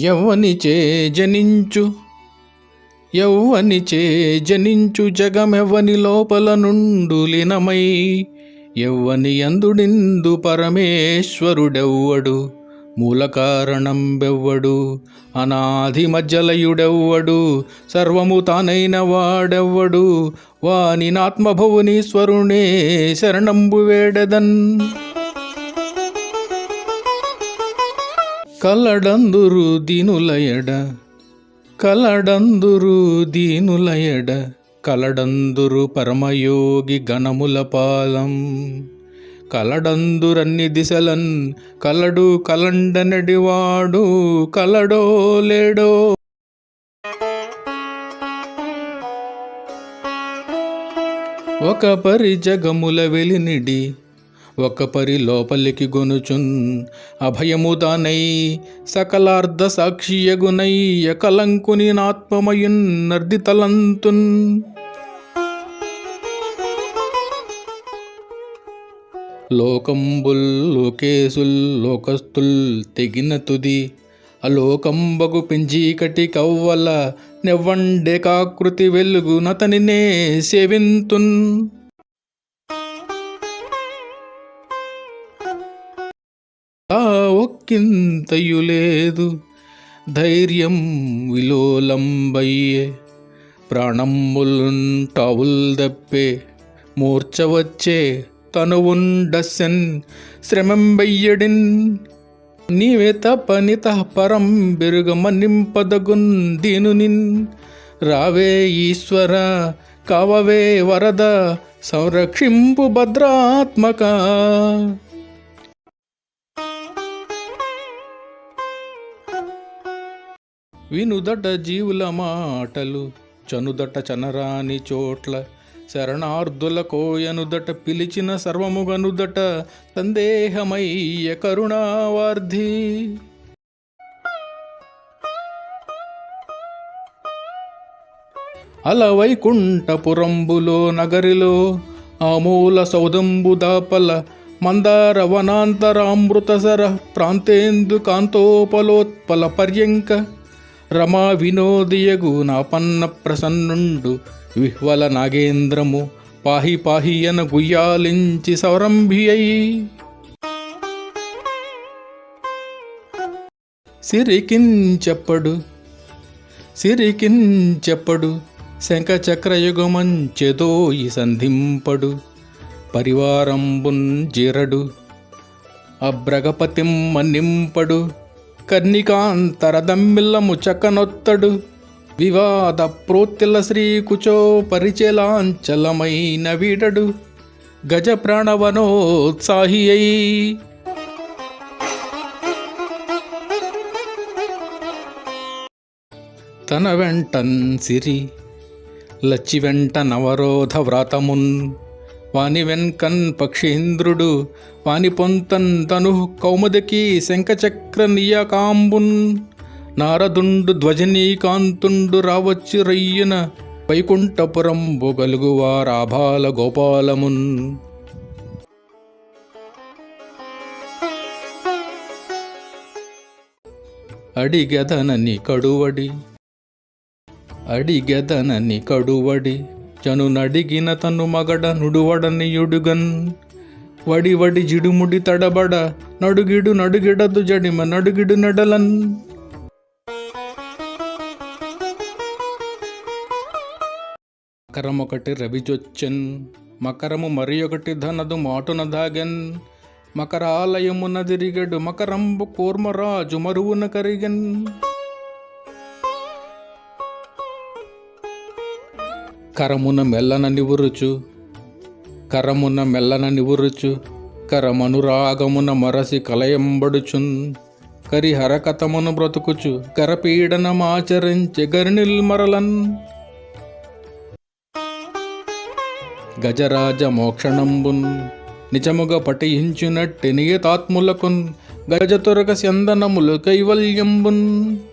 యవ్వనిచే జనించు యవ్వనిచే జనించు జగమెవ్వని లోపల నుండు లీనమై యవ్వని అందుడిందు పరమేశ్వరుడెవ్వడు మూల కారణం బెవ్వడు అనాది మధ్యలయుడెవ్వడు సర్వము తానైన వాడెవ్వడు వాని నాత్మభువనీశ్వరునే శరణంబు వేడెదన్. కలడందురు దీనులయడ కలడందురు దీనులయడ కలడందురు పరమయోగి గణముల పాలం కలడందురన్ని దిశలన్ కలడు కలండనడివాడు కలడో లేడో. ఒక పరి జగముల వెలినిడి ఒక పరి లోపలికి గొనుచున్ అభయముదానై సకలార్ధ సాక్షియగునయ్య కలంకుని నాత్మమయున్ నర్దితలంతున్. లోకంబుల్ లోకేశుల్ లోకస్తుల్ తెగిన తుది అలోకంబగు పెంచీకటి కవ్వల నెవ్వండే కాకృతి వెలుగు నతనినే సేవింతున్. ఒక్కింతయులేదు ధైర్యం విలోలంబయ్యే ప్రాణంబులున్ టావుల్ దప్పే మూర్ఛ వచ్చే తనువుండసెన్ శ్రమంబయ్యడిన్. నీవే తపనిత పరం బెరుగమనింపదగున్ దీనునిన్. రావే ఈశ్వర కావవే వరద సంరక్షింపు భద్రాత్మక. వినుదట జీవుల మాటలు చనుదట చనరాని చోట్ల శరణార్థుల కోయనుదట పిలిచిన సర్వముగనుదట సందేహమయ్య కరుణావార్ధి. అల వైకుంఠపురంబులో నగరిలో ఆమూల సౌదంబు దాపల మందార వనాంతరామృతసర ప్రాంతేందు కాంతోపలోత్పల పర్యంక రమా వినోదియగు నాపన్న ప్రసన్నుండు విహ్వల నాగేంద్రము పాహి పాహియన గుయ్యాలించి సౌరంభి అయి. సిరికించెప్పడు శంఖచక్రయుగమంచెదోయి సంధింపడు పరివారంబున్ జీరడు అబ్రగపతిం మన్నింపడు కర్ణికాంతరదమ్మిల్లము చక్కనొత్తడు వివాద ప్రోత్తిల శ్రీకుచో పరిచలాంచలమైన వీడడు గజ ప్రాణవనోత్సాహి అయి. తన వెంటన్ సిరి లచ్చి వెంట నవరోధ వ్రాతమున్ వాని వెన్కన్ పక్షీంద్రుడు వాని పొంతన్ తను కౌముదకి శంఖచక్ర నియకాంబున్ నారదుండు ధ్వజనీకాంతుండు రావచ్చి రయ్యన వైకుంఠపురం బొగలుగువారాభాల గోపాలమున్. అడిగెదనని కడువడి చను నడిగిన తను మగడ నుడువడని యుడుగన్ వడి జిడుముడి తడబడ నడుగిడదు జడిమ నడుగిడు నడలన్. మకరమొకటి రవిజొచ్చెన్ మకరము మరి ఒకటి ధనదు మాటున దాగెన్ మకరాలయమున దిరిగడు మకరంబు కూర్మరాజు మరువున కరిగెన్. కరమున మెల్లన నివురుచు కరమనురాగమున మరసి కలయంబడుచున్ కరిహరకతమును బ్రతుకుచు కరపీడనమాచరించె గరినిల్ మరలన్. గజరాజ మోక్షణంబున్ నిజముగ పఠయించునట్టి నియతాత్ములకున్ గజతురగ స్యందనములు కైవల్యంబున్.